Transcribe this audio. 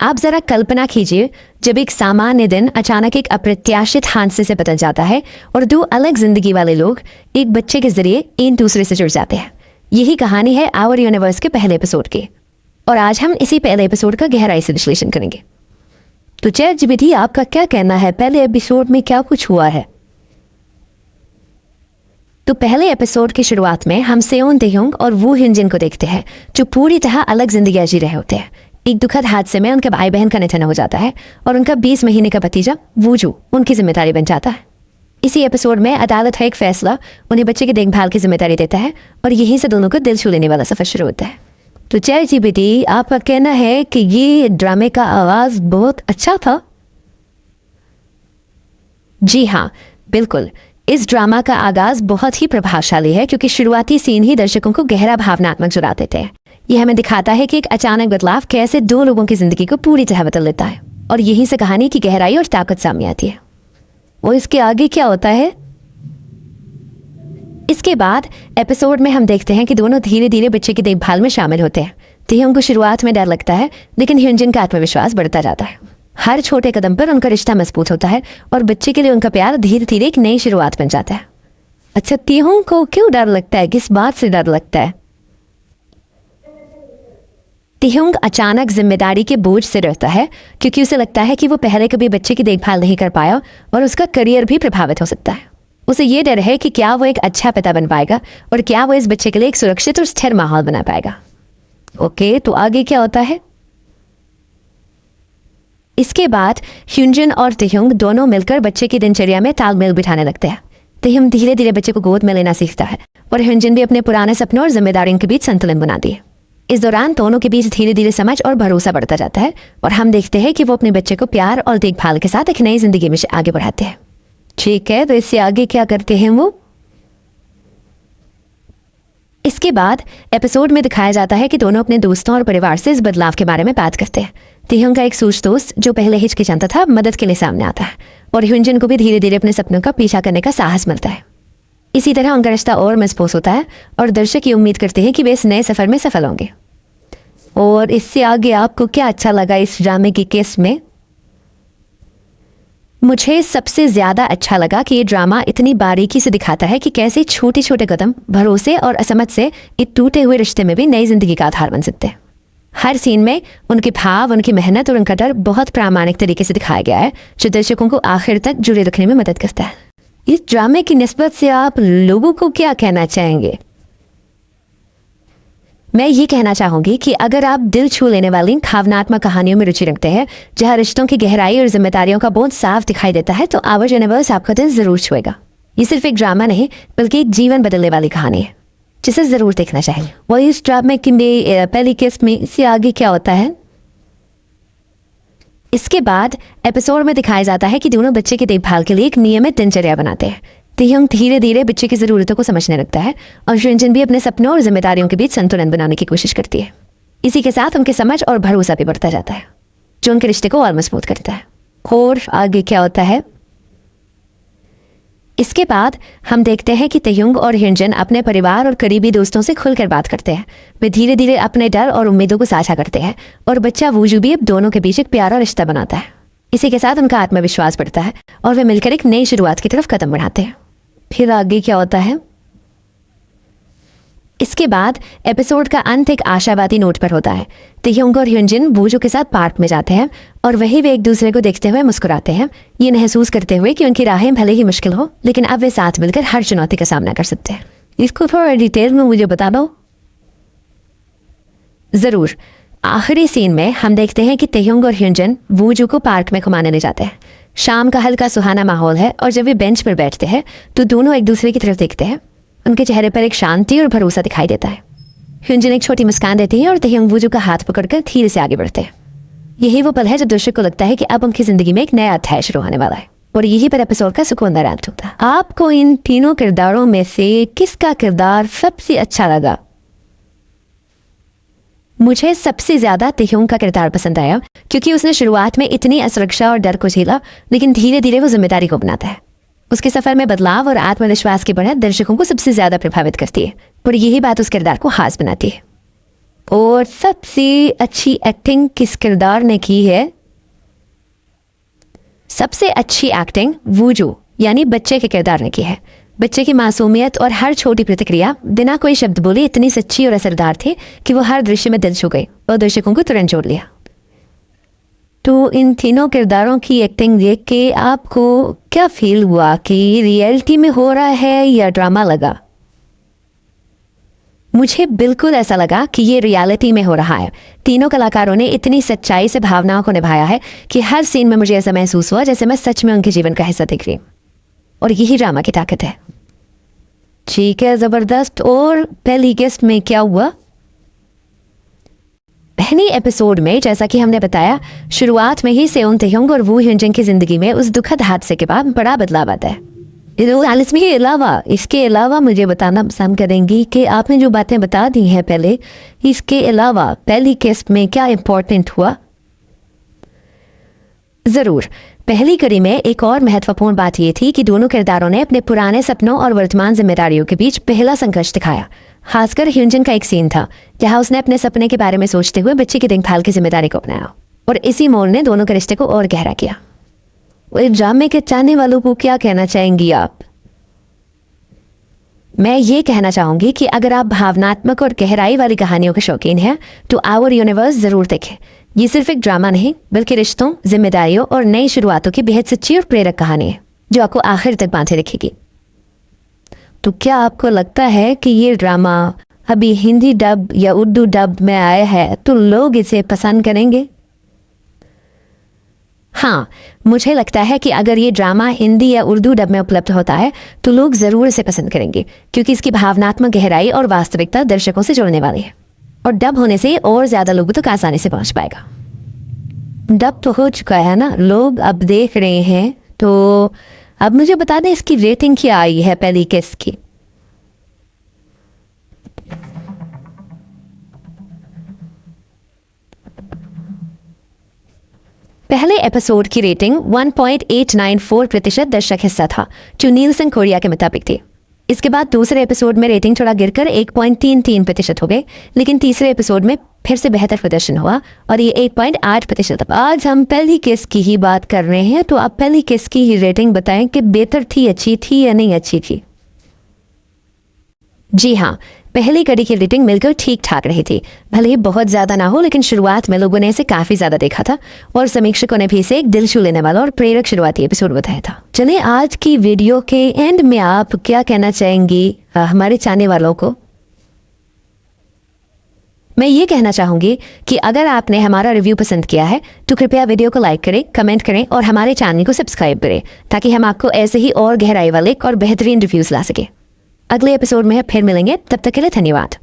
आप जरा कल्पना कीजिए, जब एक सामान्य दिन अचानक एक अप्रत्याशित हादसे से बदल जाता है और दो अलग जिंदगी वाले लोग एक बच्चे के जरिए एक दूसरे से जुड़ जाते हैं। यही कहानी है आवर यूनिवर्स के पहले एपिसोड की, और आज हम इसी पहले एपिसोड का गहराई से विश्लेषण करेंगे। तो चैटजीपीटी, आपका क्या कहना है, पहले एपिसोड में क्या कुछ हुआ है? तो पहले एपिसोड की शुरुआत में हम सेओन तेह्योंग और वू ह्यूनजिन को देखते हैं, जो पूरी तरह अलग जिंदगी जी रहे होते हैं। एक दुखद हादसे में उनके भाई बहन का निधन हो जाता है और उनका 20 महीने का भतीजा वूजू उनकी जिम्मेदारी बन जाता है। इसी एपिसोड में अदालत का एक फैसला उन्हें बच्चे की देखभाल की जिम्मेदारी देता है और यहीं से दोनों को दिल छू लेने वाला सफर शुरू होता है। तो चैटजीपीटी, आपका कहना है कि ये ड्रामे का आगाज बहुत अच्छा था? जी हाँ, बिल्कुल। इस ड्रामा का आगाज बहुत ही प्रभावशाली है, क्योंकि शुरुआती सीन ही दर्शकों को गहरा भावनात्मक जुड़ा देते हैं। यह हमें दिखाता है कि एक अचानक बदलाव कैसे दो लोगों की जिंदगी को पूरी तरह बदल देता है, और यहीं से कहानी की गहराई और ताकत सामने आती है। और इसके आगे क्या होता है? इसके बाद एपिसोड में हम देखते हैं कि दोनों धीरे धीरे बच्चे की देखभाल में शामिल होते हैं। तेह्योंग को शुरुआत में डर लगता है, लेकिन ह्यूनजिन का आत्मविश्वास बढ़ता जाता है। हर छोटे कदम पर उनका रिश्ता मजबूत होता है और बच्चे के लिए उनका प्यार धीरे धीरे एक नई शुरुआत बन जाता है। अच्छा, तेह्योंग को क्यों डर लगता है? किस बात से डर लगता है? तेह्योंग अचानक जिम्मेदारी के बोझ से डरता है, क्योंकि उसे लगता है कि वो पहले कभी बच्चे की देखभाल नहीं कर पाया और उसका करियर भी प्रभावित हो सकता है। उसे ये डर है कि क्या वो एक अच्छा पिता बन पाएगा और क्या वो इस बच्चे के लिए एक सुरक्षित और स्थिर माहौल बना पाएगा। ओके, तो आगे क्या होता है? इसके बाद ह्यूनजिन और तेह्योंग दोनों मिलकर बच्चे की दिनचर्या में तालमेल बिठाने लगते हैं। तेह्योंग धीरे धीरे बच्चे को गोद में लेना सीखता है और ह्यूनजिन भी अपने पुराने सपनों और जिम्मेदारियों के बीच संतुलन बनाती है। इस दौरान दोनों के बीच धीरे धीरे समझ और भरोसा बढ़ता जाता है और हम देखते हैं कि वो अपने बच्चे को प्यार और देखभाल के साथ एक नई जिंदगी में आगे बढ़ाते हैं। ठीक है, तो इससे आगे क्या करते हैं वो? इसके बाद एपिसोड में दिखाया जाता है कि दोनों अपने दोस्तों और परिवार से इस बदलाव के बारे में बात करते हैं। तेह्योंग का एक सूझ दोस्त, जो पहले हिचकिचाता था, मदद के लिए सामने आता है और ह्यूनजिन को भी धीरे धीरे अपने सपनों का पीछा करने का साहस मिलता है। इसी तरह उनका रिश्ता और मजबूत होता है और दर्शक ये उम्मीद करते हैं कि वे इस नए सफर में सफल होंगे। और इससे आगे आपको क्या अच्छा लगा इस ड्रामे की केस में? मुझे सबसे ज्यादा अच्छा लगा कि ये ड्रामा इतनी बारीकी से दिखाता है कि कैसे छोटे छोटे कदम भरोसे और असमझ से एक टूटे हुए रिश्ते में भी नई जिंदगी का आधार बन सकते हैं। हर सीन में उनके भाव, उनकी मेहनत और उनका डर बहुत प्रामाणिक तरीके से दिखाया गया है, जो दर्शकों को आखिर तक जुड़े रखने में मदद करता है। इस ड्रामे की निस्बत से आप लोगों को क्या कहना चाहेंगे? मैं ये कहना चाहूंगी कि अगर आप दिल छू लेने वाली भावनात्मक कहानियों में रुचि रखते हैं, जहां रिश्तों की गहराई और जिम्मेदारियों का बोझ साफ दिखाई देता है, तो आवर यूनिवर्स आपका दिल जरूर छुएगा। ये सिर्फ एक ड्रामा नहीं, बल्कि एक जीवन बदलने वाली कहानी है, जिसे जरूर देखना चाहिए। वो इस ड्रामे की पहली किस्त में इससे आगे क्या होता है? इसके बाद एपिसोड में दिखाया जाता है कि दोनों बच्चे की देखभाल के लिए एक नियमित दिनचर्या बनाते हैं। तेह्योंग धीरे धीरे बच्चे की जरूरतों को समझने लगता है और ह्यूनजिन भी अपने सपनों और जिम्मेदारियों के बीच संतुलन बनाने की कोशिश करती है। इसी के साथ उनके समझ और भरोसा भी बढ़ता जाता है, जो उनके रिश्ते को और मजबूत करता है। और आगे क्या होता है? इसके बाद हम देखते हैं कि तेह्योंग और ह्यूनजिन अपने परिवार और करीबी दोस्तों से खुलकर बात करते हैं। वे धीरे धीरे अपने डर और उम्मीदों को साझा करते हैं और बच्चा वूजू भी अब दोनों के बीच एक प्यारा रिश्ता बनाता है। इसी के साथ उनका आत्मविश्वास बढ़ता है और वे मिलकर एक नई शुरुआत की तरफ कदम बढ़ाते हैं। फिर आगे क्या होता है? इसके बाद एपिसोड का अंत एक आशावादी नोट पर होता है। तेह्योंग और ह्यूनजिन वूजू के साथ पार्क में जाते हैं और वहीं वे एक दूसरे को देखते हुए मुस्कुराते हैं, ये महसूस करते हुए कि उनकी राहें भले ही मुश्किल हो, लेकिन अब वे साथ मिलकर हर चुनौती का सामना कर सकते हैं। इसको थोड़ा डिटेल में मुझे बता दो। जरूर। आखिरी सीन में हम देखते हैं कि तेह्योंग और ह्यूनजिन वूजू को पार्क में घुमाने ले जाते हैं। शाम का हल्का सुहाना माहौल है और जब वे बेंच पर बैठते हैं तो दोनों एक दूसरे की तरफ देखते हैं। उनके चेहरे पर एक शांति और भरोसा दिखाई देता है। ह्यूनजिन एक छोटी मुस्कान देती है और तेह्योंग वूजू का हाथ पकड़कर धीरे से आगे बढ़ते हैं। यही वो पल है जब दर्शक को लगता है कि अब उनकी जिंदगी में एक नया अध्याय शुरू होने वाला है, और यही पर एपिसोड का सुकून अंत होता है। आपको इन तीनों किरदारों में से किसका किरदार सबसे अच्छा लगा? मुझे सबसे ज्यादा तेह्योंग का किरदार पसंद आया, क्योंकि उसने शुरुआत में इतनी असुरक्षा और डर को झेला, लेकिन धीरे धीरे वो जिम्मेदारी को बनाता है। उसके सफर में बदलाव और आत्मविश्वास की बढ़त दर्शकों को सबसे ज्यादा प्रभावित करती है, और यही बात उस किरदार को खास बनाती है। और सबसे अच्छी एक्टिंग किस किरदार ने की है? सबसे अच्छी एक्टिंग वूजू यानी बच्चे के किरदार ने की है। बच्चे की मासूमियत और हर छोटी प्रतिक्रिया बिना कोई शब्द बोले इतनी सच्ची और असरदार थी कि वो हर दृश्य में दिल छू गई और दर्शकों को तुरंत जोड़ लिया। तो इन तीनों किरदारों की एक्टिंग देख के आपको क्या फील हुआ कि रियलिटी में हो रहा है या ड्रामा लगा? मुझे बिल्कुल ऐसा लगा कि ये रियलिटी में हो रहा है। तीनों कलाकारों ने इतनी सच्चाई से भावनाओं को निभाया है कि हर सीन में मुझे ऐसा महसूस हुआ जैसे मैं सच में उनके जीवन का हिस्सा दिख रही हूँ। और यही ड्रामा की ताकत है। ठीक है, जबरदस्त। और पहली गेस्ट में क्या हुआ? पहले एपिसोड में जैसा कि हमने बताया, शुरुआत में ही सेओन तेह्योंग और वू ह्युनजंग की जिंदगी में उस दुखद हादसे के बाद बड़ा बदलाव आता है। इसके अलावा मुझे बताना पसंद करेंगी कि आपने जो बातें बता दी हैं पहले, इसके अलावा पहली किस्त में क्या इम्पोर्टेंट हुआ? ज़रूर। पहली कड़ी में एक और महत्वपूर्ण बात यह थी कि दोनों किरदारों ने अपने पुराने सपनों और वर्तमान जिम्मेदारियों के बीच पहला संघर्ष दिखाया। खासकर ह्युनजंग का एक सीन था जहां उसने अपने सपने के बारे में सोचते हुए बच्चे की देखभाल की जिम्मेदारी को अपनाया और इसी मोड़ ने दोनों के रिश्ते को और गहरा किया। ड्रामे के चाहने वालों को क्या कहना चाहेंगी आप? मैं ये कहना चाहूंगी कि अगर आप भावनात्मक और गहराई वाली कहानियों के शौकीन हैं तो आवर यूनिवर्स जरूर देखें। ये सिर्फ एक ड्रामा नहीं बल्कि रिश्तों, जिम्मेदारियों और नई शुरुआतों की बेहद सच्ची और प्रेरक कहानी है जो आपको आखिर तक बांधे रखेगी। तो क्या आपको लगता है कि ये ड्रामा अभी हिंदी डब या उर्दू डब में आया है तो लोग इसे पसंद करेंगे? हाँ, मुझे लगता है कि अगर ये ड्रामा हिंदी या उर्दू डब में उपलब्ध होता है तो लोग ज़रूर इसे पसंद करेंगे क्योंकि इसकी भावनात्मक गहराई और वास्तविकता दर्शकों से जुड़ने वाली है और डब होने से और ज़्यादा लोगों तक आसानी से पहुंच पाएगा। डब तो हो चुका है ना, लोग अब देख रहे हैं। तो अब मुझे बता दें इसकी रेटिंग क्या आई है पहली किस्त की? पहले एपिसोड की रेटिंग 1.894% दर्शक हिस्सा था जो नीलसन कोरिया के मुताबिक थी। इसके बाद दूसरे एपिसोड में रेटिंग थोड़ा गिरकर 1.33% हो गई, लेकिन तीसरे एपिसोड में फिर से बेहतर प्रदर्शन हुआ और ये 8.8%। आज हम पहली किस्त की ही बात कर रहे हैं, तो आप पहली किस्त की ही रेटिंग बताएं कि बेहतर थी, अच्छी थी या नहीं अच्छी थी? जी हाँ, पहली कड़ी की रेटिंग मिलकर ठीक ठाक रही थी। भले ही बहुत ज़्यादा ना हो, लेकिन शुरुआत में लोगों ने इसे काफ़ी ज़्यादा देखा था और समीक्षकों ने भी इसे एक दिल छू लेने वाला और प्रेरक शुरुआती एपिसोड बताया था। चलिए, आज की वीडियो के एंड में आप क्या कहना चाहेंगी हमारे चाहने वालों को? मैं ये कहना चाहूँगी कि अगर आपने हमारा रिव्यू पसंद किया है तो कृपया वीडियो को लाइक करें, कमेंट करें और हमारे चैनल को सब्सक्राइब करें ताकि हम आपको ऐसे ही और गहराई वाले और बेहतरीन रिव्यूज़ ला सकें। अगले एपिसोड में फिर मिलेंगे, तब तक के लिए धन्यवाद।